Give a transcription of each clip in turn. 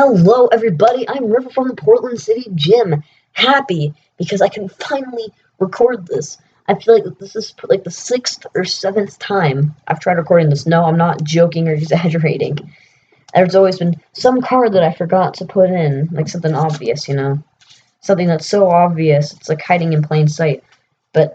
Hello, everybody. I'm River from the Portland City Gym. Happy because I can finally record this. I feel like this is like the 6th or 7th time I've tried recording this. No, I'm not joking or exaggerating. There's always been some card that I forgot to put in, like something obvious, something that's so obvious it's like hiding in plain sight. But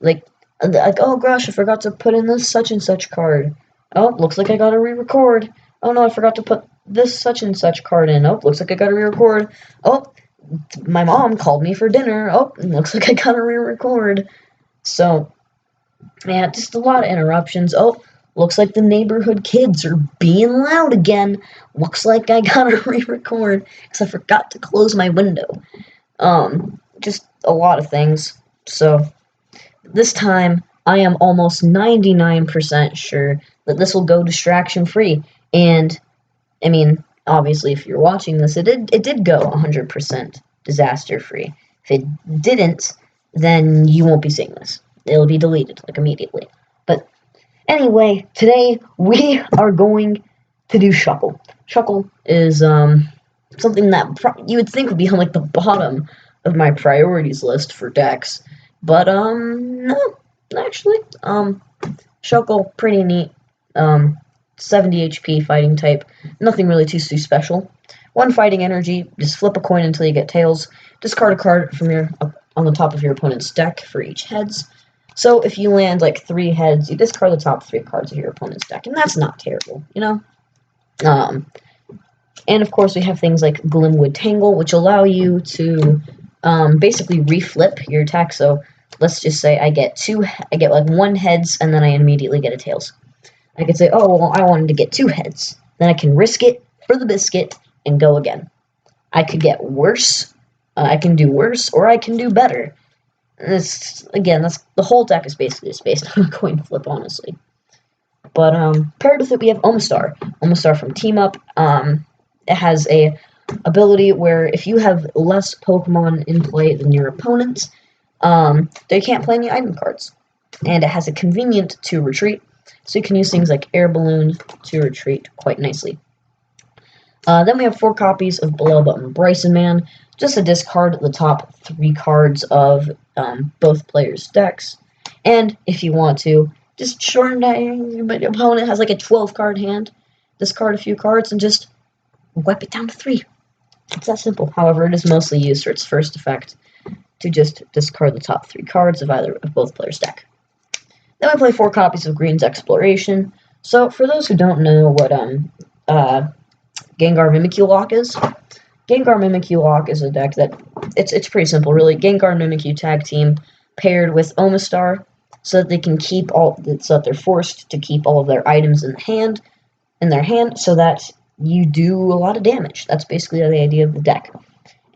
like, oh gosh, I forgot to put in this such and such card. Oh, looks like I gotta re-record. Oh no, I forgot to put this such and such card in. Oh, looks like I gotta re-record. Oh, my mom called me for dinner. Oh, looks like I gotta re-record. So, yeah, just a lot of interruptions. Oh, looks like the neighborhood kids are being loud again. Looks like I gotta re-record because I forgot to close my window. Just a lot of things. So, this time, I am almost 99% sure that this will go distraction-free. And, I mean, obviously, if you're watching this, it did go 100% disaster-free. If it didn't, then you won't be seeing this. It'll be deleted, like, immediately. But, anyway, today, we are going to do Shuckle. Shuckle is, something that you would think would be on, like, the bottom of my priorities list for decks. But, no, actually, Shuckle, pretty neat, 70 HP fighting type, nothing really too special. 1 fighting energy, just flip a coin until you get tails, discard a card from on the top of your opponent's deck for each heads. So if you land, like, 3 heads, you discard the top 3 cards of your opponent's deck, and that's not terrible, And, of course, we have things like Glimwood Tangle, which allow you to basically reflip your attack. So let's just say I get like 1 heads, and then I immediately get a tails. I could say, oh, well, I wanted to get 2 heads. Then I can risk it for the biscuit and go again. I could get worse. I can do worse, or I can do better. And that's the whole deck is basically just based on a coin flip, honestly. But paired with it, we have Omastar. Omastar from Team Up. It has a ability where if you have less Pokemon in play than your opponent, they can't play any item cards. And it has a convenient to retreat, so you can use things like Air Balloon to retreat quite nicely. Then we have 4 copies of Below Button Bryson Man, just to discard the top 3 cards of both players' decks. And if you want to, just shorten that, your opponent has like a 12-card hand, discard a few cards, and just wipe it down to 3. It's that simple. However, it is mostly used for its first effect, to just discard the top 3 cards of both players' deck. Then we play 4 copies of Green's Exploration. So, for those who don't know what Gengar Mimikyu Lock is, Gengar Mimikyu Lock is a deck that, it's pretty simple, really. Gengar and Mimikyu tag team paired with Omastar, so that they can so that they're forced to keep all of their items in their hand, so that you do a lot of damage. That's basically the idea of the deck.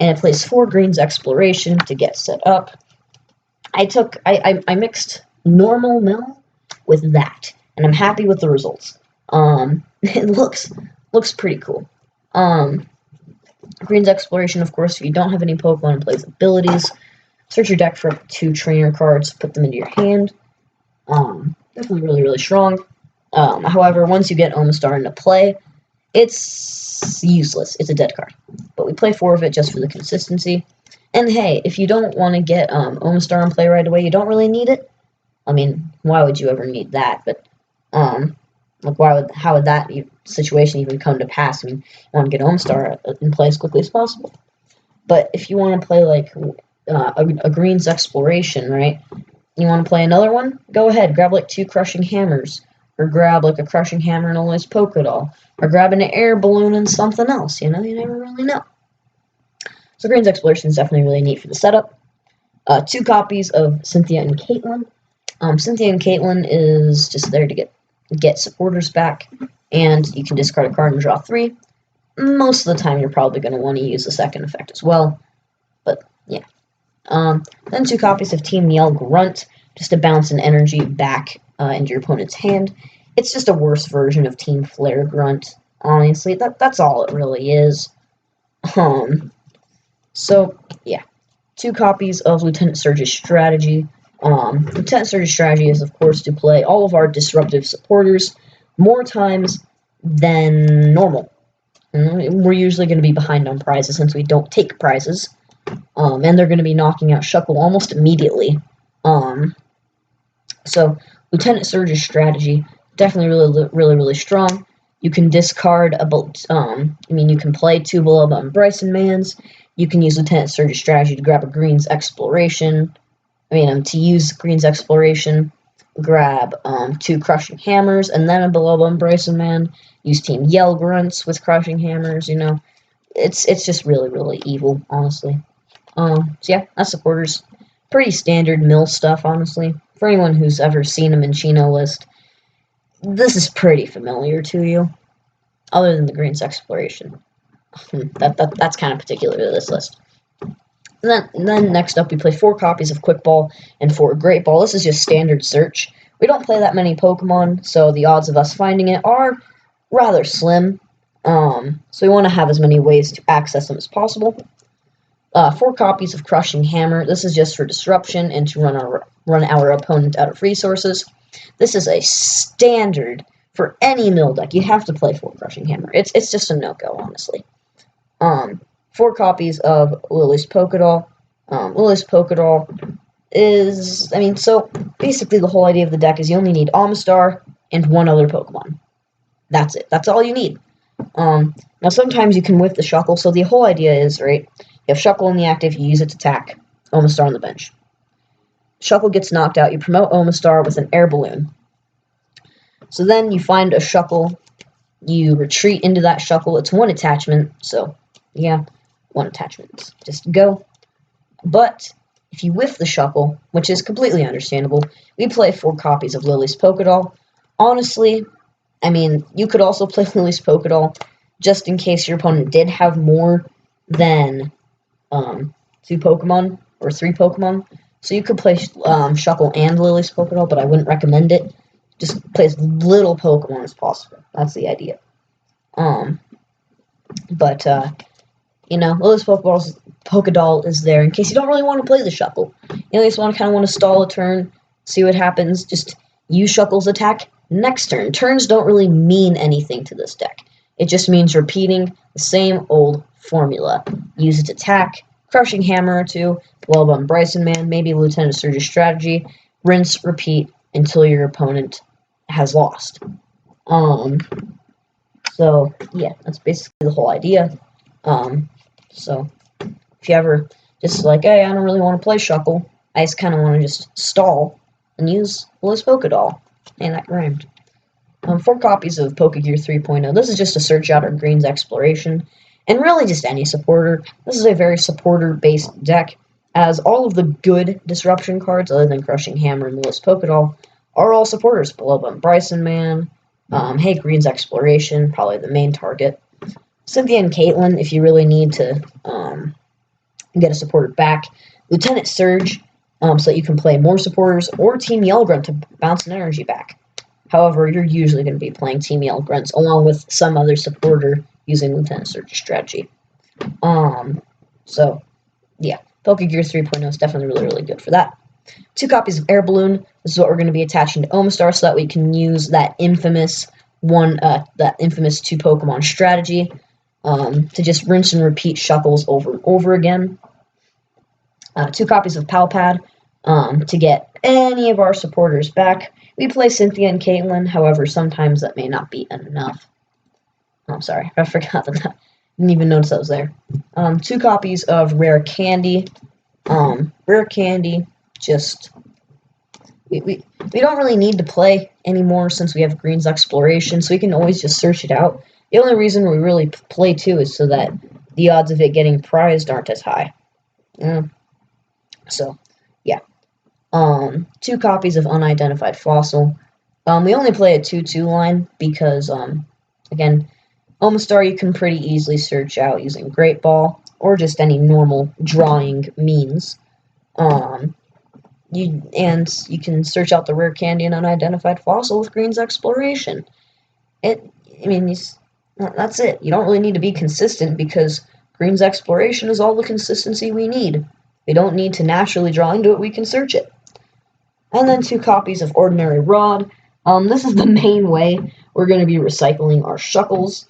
And it plays 4 Green's Exploration to get set up. I mixed normal mill with that, and I'm happy with the results. It looks pretty cool. Green's Exploration, of course, if you don't have any Pokemon in play with abilities, search your deck for 2 trainer cards, put them into your hand. Definitely really, really strong. However, once you get Omastar into play, it's useless. It's a dead card. But we play 4 of it just for the consistency. And hey, if you don't want to get Omastar in play right away, you don't really need it. I mean, why would you ever need that? But, how would that situation even come to pass? I mean, you want to get Omastar in play as quickly as possible. But if you want to play, like, a Green's Exploration, right? You want to play another one? Go ahead, grab, like, 2 Crushing Hammers. Or grab, like, a Crushing Hammer and a Lois Pokédoll. Or grab an Air Balloon and something else, you never really know. So Green's Exploration is definitely really neat for the setup. 2 copies of Cynthia and Caitlin. Cynthia and Caitlin is just there to get supporters back, and you can discard a card and draw 3. Most of the time, you're probably going to want to use the second effect as well, but yeah. Then 2 copies of Team Yell Grunt, just to bounce an energy back into your opponent's hand. It's just a worse version of Team Flare Grunt, honestly. That's all it really is. So, yeah. 2 copies of Lieutenant Surge's Strategy. Lieutenant Surge's strategy is, of course, to play all of our disruptive supporters more times than normal. And we're usually going to be behind on prizes since we don't take prizes. And they're going to be knocking out Shuckle almost immediately. So Lieutenant Surge's strategy, definitely really strong. You can discard you can play 2 Below and Bryson Mans. You can use Lieutenant Surge's strategy to grab a Green's Exploration. To use Green's Exploration, grab 2 Crushing Hammers, and then a Below and Bryson Man. Use Team Yell Grunts with Crushing Hammers, It's just really evil, honestly. So yeah, that's supporters. Pretty standard mill stuff, honestly. For anyone who's ever seen a Minccino list, this is pretty familiar to you. Other than the Green's Exploration. That's kind of particular to this list. And then next up, we play 4 copies of Quick Ball and 4 Great Ball. This is just standard search. We don't play that many Pokemon, so the odds of us finding it are rather slim. So we want to have as many ways to access them as possible. 4 copies of Crushing Hammer. This is just for disruption and to run our opponent out of resources. This is a standard for any mill deck. You have to play 4 Crushing Hammer. It's just a no-go, honestly. 4 copies of Lily's Pokédoll. Lily's Pokédoll is, so basically the whole idea of the deck is you only need Omastar and 1 other Pokemon. That's it. That's all you need. Now sometimes you can whiff the Shuckle, so the whole idea is, right, you have Shuckle in the active, you use it to attack, Omastar on the bench. Shuckle gets knocked out, you promote Omastar with an air balloon. So then you find a Shuckle, you retreat into that Shuckle, it's 1 attachment, so yeah, 1 attachment, just go. But if you whiff the Shuckle, which is completely understandable, we play 4 copies of Lily's Pokédoll. Honestly, you could also play Lily's Pokédoll just in case your opponent did have more than 2 Pokemon or 3 Pokemon. So you could play Shuckle and Lily's Pokédoll, but I wouldn't recommend it. Just play as little Pokemon as possible. That's the idea. Lily's Pokédoll is there in case you don't really want to play the Shuckle. You just want to stall a turn, see what happens. Just use Shuckle's attack next turn. Turns don't really mean anything to this deck. It just means repeating the same old formula. Use its attack, Crushing Hammer or 2, Wellbone Bryson Man, maybe Lieutenant Surge's strategy, rinse, repeat until your opponent has lost. So yeah, that's basically the whole idea. So if you ever just like, hey, I don't really want to play Shuckle, I just kind of want to just stall and use Lily's Pokédoll. And that rhymed. 4 copies of Pokegear 3.0. This is just a search out of Green's Exploration. And really just any supporter. This is a very supporter-based deck, as all of the good disruption cards, other than Crushing Hammer and Lily's Pokédoll, are all supporters. Below Bryson Man, Green's Exploration, probably the main target. Cynthia and Caitlin, if you really need to get a supporter back. Lieutenant Surge, so that you can play more supporters, or Team Yell Grunt to bounce an energy back. However, you're usually going to be playing Team Yell Grunts along with some other supporter using Lieutenant Surge's strategy. So, yeah, Pokegear 3.0 is definitely really good for that. 2 copies of Air Balloon. This is what we're going to be attaching to Omastar so that we can use that infamous 2 Pokemon strategy to just rinse and repeat Shuckles over and over again. 2 copies of Palpad to get any of our supporters back. We play Cynthia and Caitlin, however, sometimes that may not be enough. Oh, sorry, I forgot that. Didn't even notice that was there. 2 copies of Rare Candy. Rare Candy, just... We don't really need to play anymore since we have Green's Exploration, so we can always just search it out. The only reason we really play 2 is so that the odds of it getting prized aren't as high. So, yeah. 2 copies of Unidentified Fossil. We only play a 2-2 line because, again, Omastar you can pretty easily search out using Great Ball or just any normal drawing means. You can search out the Rare Candy and Unidentified Fossil with Green's Exploration. That's it. You don't really need to be consistent because Green's Exploration is all the consistency we need. We don't need to naturally draw into it, we can search it. And then 2 copies of Ordinary Rod. This is the main way we're going to be recycling our Shuckles.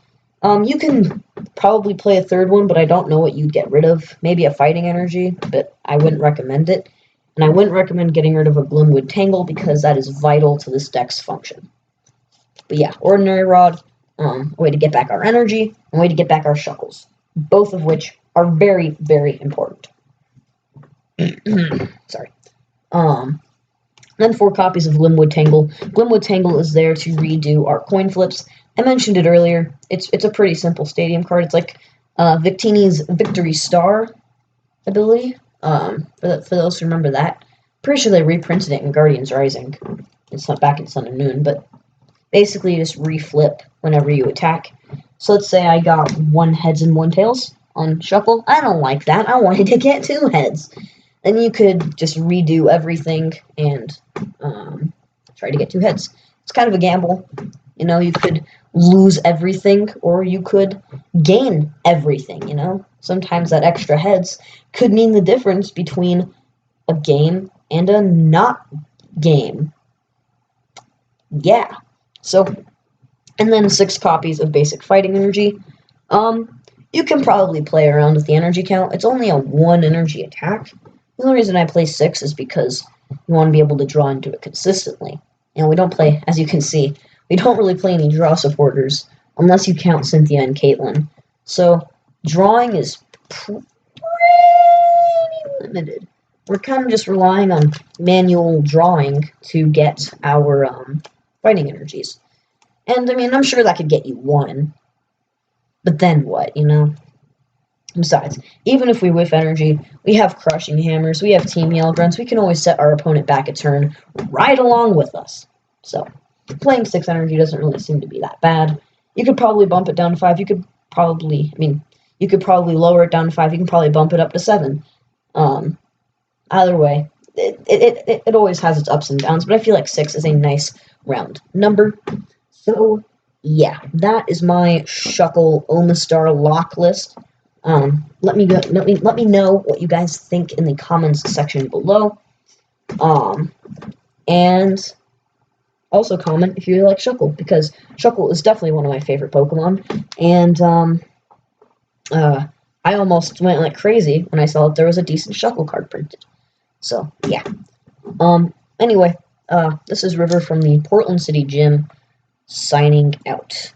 You can probably play a third one, but I don't know what you'd get rid of. Maybe a fighting energy, but I wouldn't recommend it. And I wouldn't recommend getting rid of a Glimwood Tangle because that is vital to this deck's function. But yeah, Ordinary Rod, a way to get back our energy, and a way to get back our Shuckles. Both of which are very, very important. Sorry. Then 4 copies of Glimwood Tangle. Glimwood Tangle is there to redo our coin flips. I mentioned it earlier. It's a pretty simple stadium card. It's like Victini's Victory Star ability. For those who remember that. Pretty sure they reprinted it in Guardians Rising. It's not back in Sun and Moon, but basically you just reflip whenever you attack. So let's say I got 1 heads and 1 tails on Shuckle. I don't like that. I wanted to get 2 heads. Then you could just redo everything and try to get 2 heads. It's kind of a gamble. You know, you could lose everything or you could gain everything, you know? Sometimes that extra heads could mean the difference between a game and a not game. Yeah. So, and then 6 copies of basic fighting energy. You can probably play around with the energy count. It's only a 1 energy attack. The only reason I play 6 is because you want to be able to draw into it consistently. And we don't play, as you can see, we don't really play any draw supporters, unless you count Cynthia and Caitlyn. So, drawing is pretty limited. We're kind of just relying on manual drawing to get our fighting energies. And, I mean, I'm sure that could get you 1. But then what, you know? Besides, even if we whiff energy, we have Crushing Hammers, we have Team Yell Grunts, we can always set our opponent back a turn right along with us. So, playing 6 energy doesn't really seem to be that bad. You could probably bump it down to 5, you could probably lower it down to 5, you can probably bump it up to 7. Either way, it always has its ups and downs, but I feel like 6 is a nice round number. So, yeah, that is my Shuckle Omastar lock list. Let me know what you guys think in the comments section below. And also comment if you like Shuckle, because Shuckle is definitely one of my favorite Pokemon. And I almost went like crazy when I saw that there was a decent Shuckle card printed. So yeah. Anyway, this is River from the Portland City Gym, signing out.